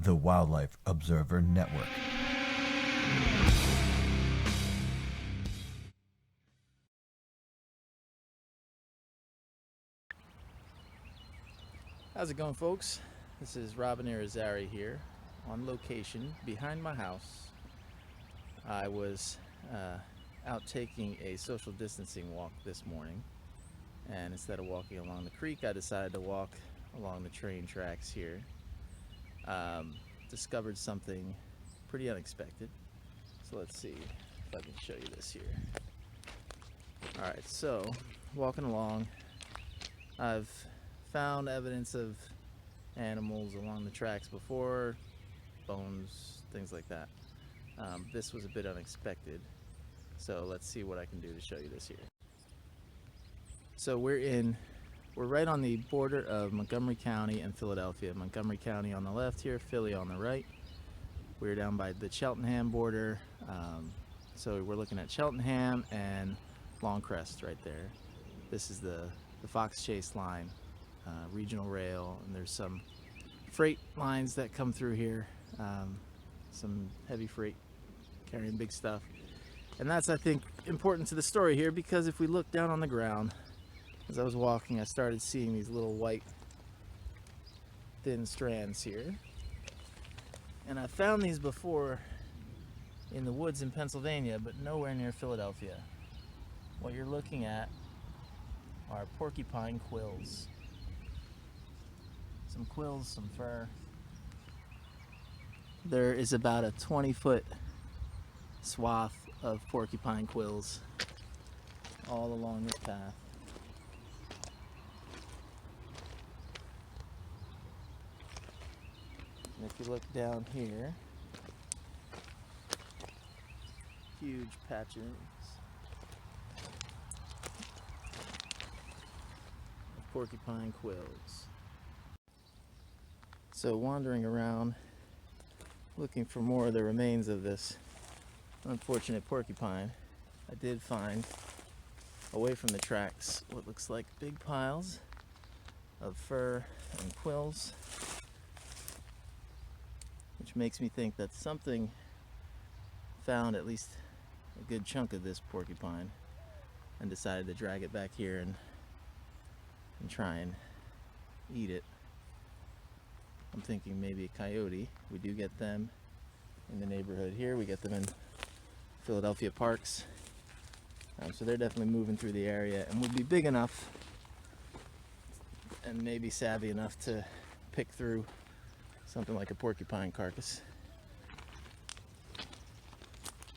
the Wildlife Observer Network. How's it going, folks? This is Robin Irizarry here on location behind my house. I was out taking a social distancing walk this morning, and instead of walking along the creek, I decided to walk along the train tracks here. Discovered something pretty unexpected. So let's see if I can show you this here. Alright, so walking along, I've found evidence of animals along the tracks before, bones, things like that. This was a bit unexpected, so let's see what I can do to show you this here. So we're right on the border of Montgomery County and Philadelphia. Montgomery County on the left here, Philly on the right. We're down by the Cheltenham border, so we're looking at Cheltenham and Longcrest right there. This is the Fox Chase line, regional rail, and there's some freight lines that come through here, some heavy freight carrying big stuff. And that's, I think, important to the story here, because if we look down on the ground, as I was walking, I started seeing these little white thin strands here. And I found these before in the woods in Pennsylvania, but nowhere near Philadelphia. What you're looking at are porcupine quills. Some quills, some fur. There is about a 20-foot swath of porcupine quills all along this path. And if you look down here, huge patches of porcupine quills. So wandering around looking for more of the remains of this unfortunate porcupine, I did find, away from the tracks, what looks like big piles of fur and quills, which makes me think that something found at least a good chunk of this porcupine and decided to drag it back here and try and eat it. I'm thinking maybe a coyote. We do get them in the neighborhood here. We get them in Philadelphia parks. So they're definitely moving through the area and would be big enough and maybe savvy enough to pick through something like a porcupine carcass.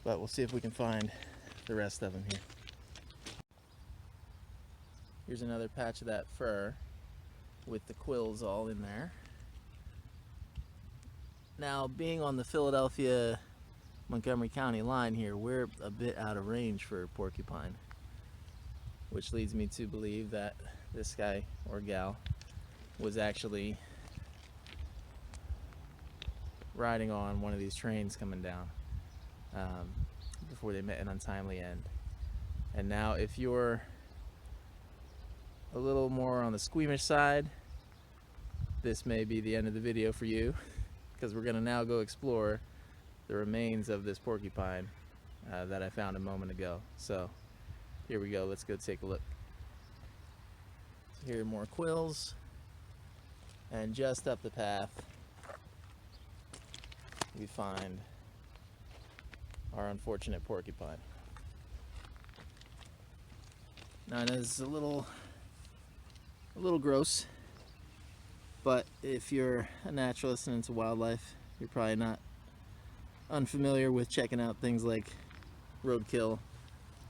But we'll see if we can find the rest of them here. Here's another patch of that fur with the quills all in there. Now, being on the Philadelphia Montgomery County line here, we're a bit out of range for porcupine, which leads me to believe that this guy or gal was actually riding on one of these trains coming down before they met an untimely end. And now, if you're a little more on the squeamish side, this may be the end of the video for you, because we're going to now go explore the remains of this porcupine that I found a moment ago. So here we go, let's go take a look. So here are more quills, and just up the path we find our unfortunate porcupine. Now, I know this is a little gross, but if you're a naturalist and into wildlife, you're probably not unfamiliar with checking out things like roadkill.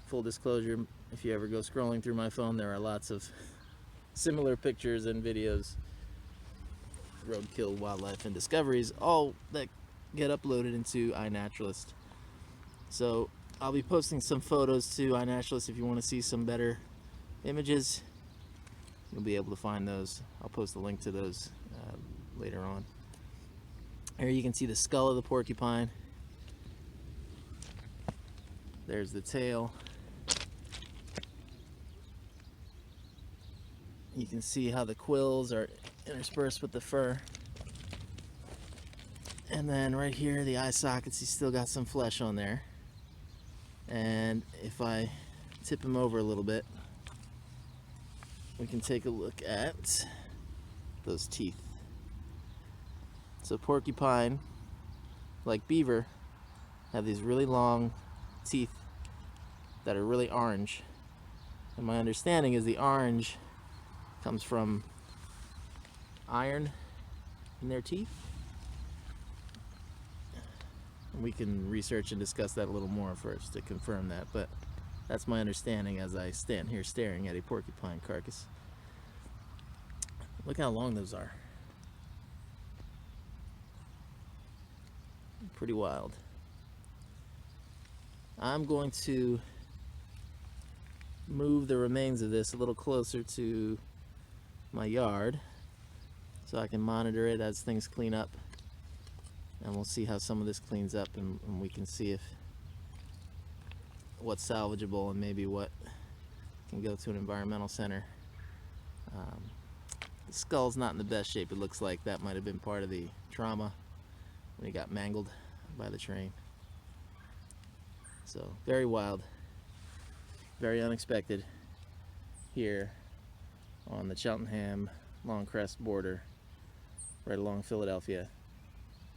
Full disclosure, if you ever go scrolling through my phone, there are lots of similar pictures and videos, roadkill, wildlife, and discoveries, all that get uploaded into iNaturalist. So I'll be posting some photos to iNaturalist. If you want to see some better images, you'll be able to find those. I'll post a link to those later on. Here you can see the skull of the porcupine. There's the tail. You can see how the quills are interspersed with the fur. And then right here, the eye sockets, he's still got some flesh on there. And if I tip him over a little bit, we can take a look at those teeth. So porcupine, like beaver, have these really long teeth that are really orange. And my understanding is the orange comes from iron in their teeth. And we can research and discuss that a little more first to confirm that, but that's my understanding as I stand here staring at a porcupine carcass. Look how long those are. Pretty wild. I'm going to move the remains of this a little closer to my yard so I can monitor it as things clean up, and we'll see how some of this cleans up, and we can see if what's salvageable and maybe what can go to an environmental center. The skull's not in the best shape. It looks like that might have been part of the trauma when he got mangled by the train. So very wild, very unexpected here on the Cheltenham Long Crest border, right along Philadelphia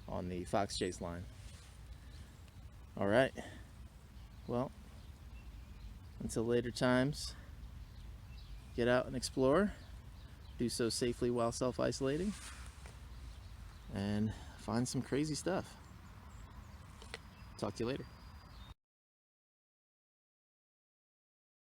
on the Fox Chase line. All right, well, until later times, get out and explore. Do so safely while self-isolating, and find some crazy stuff. Talk to you later.